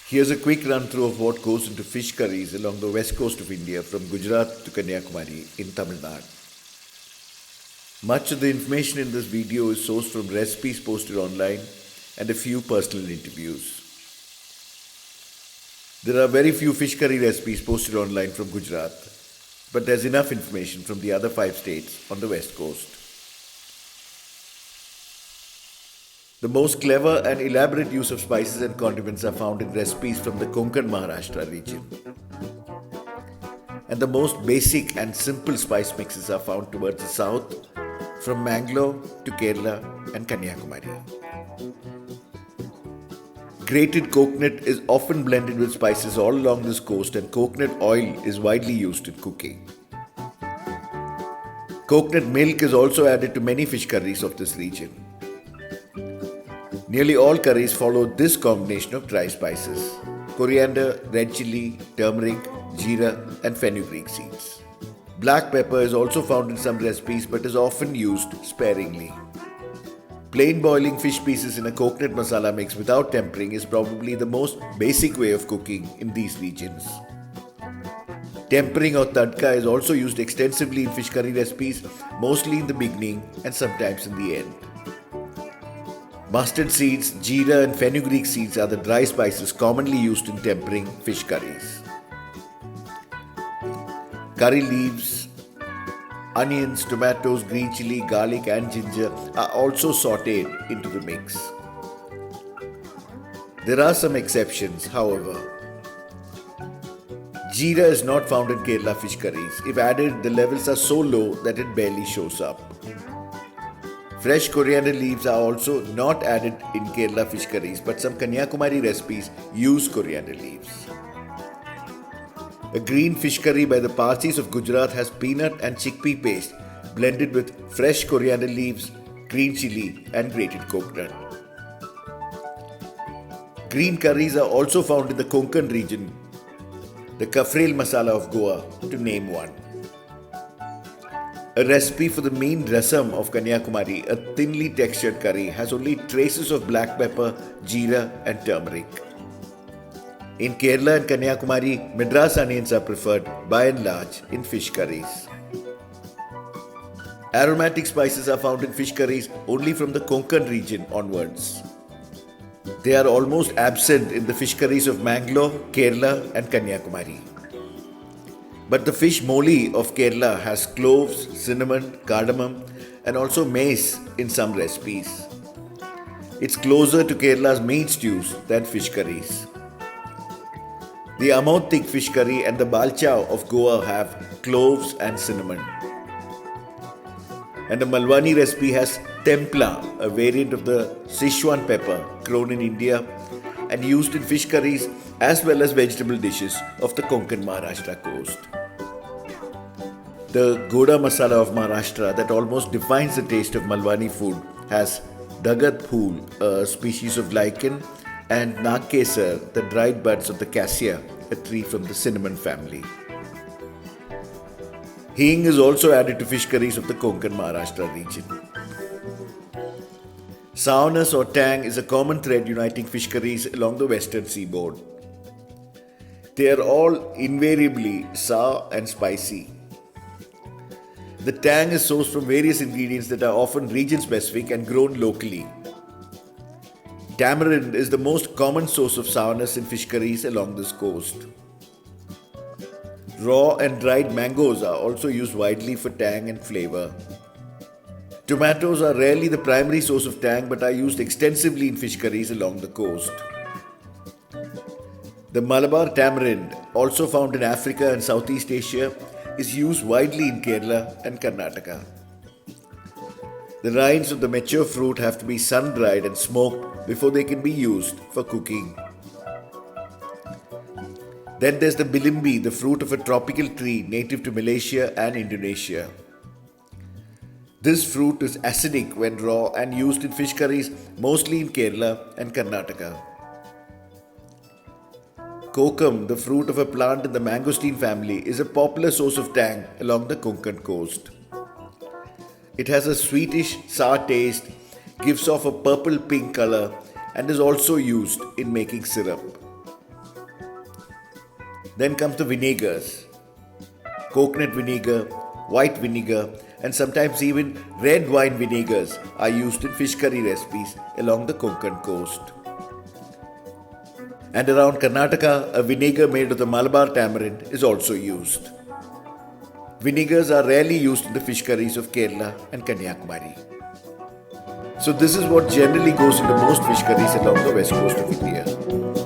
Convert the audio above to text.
Here's a quick run through of what goes into fish curries along the west coast of India from Gujarat to Kanyakumari in Tamil Nadu. Much of the information in this video is sourced from recipes posted online and a few personal interviews. There are very few fish curry recipes posted online from Gujarat, but there's enough information from the other 5 states on the west coast. The most clever and elaborate use of spices and condiments are found in recipes from the Konkan Maharashtra region. And the most basic and simple spice mixes are found towards the south, from Mangalore to Kerala and Kanyakumari. Grated coconut is often blended with spices all along this coast, and coconut oil is widely used in cooking. Coconut milk is also added to many fish curries of this region. Nearly all curries follow this combination of dry spices: coriander, red chilli, turmeric, jeera and fenugreek seeds. Black pepper is also found in some recipes but is often used sparingly. Plain boiling fish pieces in a coconut masala mix without tempering is probably the most basic way of cooking in these regions. Tempering or tadka is also used extensively in fish curry recipes, mostly in the beginning and sometimes in the end. Mustard seeds, jeera and fenugreek seeds are the dry spices commonly used in tempering fish curries. Curry leaves, onions, tomatoes, green chilli, garlic and ginger are also sautéed into the mix. There are some exceptions, however. Jeera is not found in Kerala fish curries. If added, the levels are so low that it barely shows up. Fresh coriander leaves are also not added in Kerala fish curries, but some Kanyakumari recipes use coriander leaves. A green fish curry by the Parsis of Gujarat has peanut and chickpea paste blended with fresh coriander leaves, green chilli and grated coconut. Green curries are also found in the Konkan region, the Kafrel masala of Goa, to name one. A recipe for the main rasam of Kanyakumari, a thinly textured curry, has only traces of black pepper, jeera and turmeric. In Kerala and Kanyakumari, Madras onions are preferred by and large in fish curries. Aromatic spices are found in fish curries only from the Konkan region onwards. They are almost absent in the fish curries of Mangalore, Kerala and Kanyakumari. But the fish moli of Kerala has cloves, cinnamon, cardamom and also mace in some recipes. It's closer to Kerala's main stews than fish curries. The Amautik fish curry and the Balchao of Goa have cloves and cinnamon. And the Malwani recipe has templa, a variant of the Sichuan pepper grown in India and used in fish curries as well as vegetable dishes of the Konkan Maharashtra coast. The Goda masala of Maharashtra that almost defines the taste of Malwani food has Dagat Phool, a species of lichen, and Nagkesar, the dried buds of the cassia, a tree from the cinnamon family. Hing is also added to fish curries of the Konkan Maharashtra region. Sourness or tang is a common thread uniting fish curries along the western seaboard. They are all invariably sour and spicy. The tang is sourced from various ingredients that are often region specific and grown locally. Tamarind is the most common source of sourness in fish curries along this coast. Raw and dried mangoes are also used widely for tang and flavor. Tomatoes are rarely the primary source of tang but are used extensively in fish curries along the coast. The Malabar tamarind, also found in Africa and Southeast Asia, is used widely in Kerala and Karnataka. The rinds of the mature fruit have to be sun-dried and smoked before they can be used for cooking. Then there's the bilimbi, the fruit of a tropical tree native to Malaysia and Indonesia. This fruit is acidic when raw and used in fish curries, mostly in Kerala and Karnataka. Kokum, the fruit of a plant in the mangosteen family, is a popular source of tang along the Konkan coast. It has a sweetish, sour taste, gives off a purple-pink color, and is also used in making syrup. Then comes the vinegars. Coconut vinegar, white vinegar, and sometimes even red wine vinegars are used in fish curry recipes along the Konkan coast. And around Karnataka, a vinegar made of the Malabar tamarind is also used. Vinegars are rarely used in the fish curries of Kerala and Kanyakumari. So this is what generally goes into most fish curries along the west coast of India.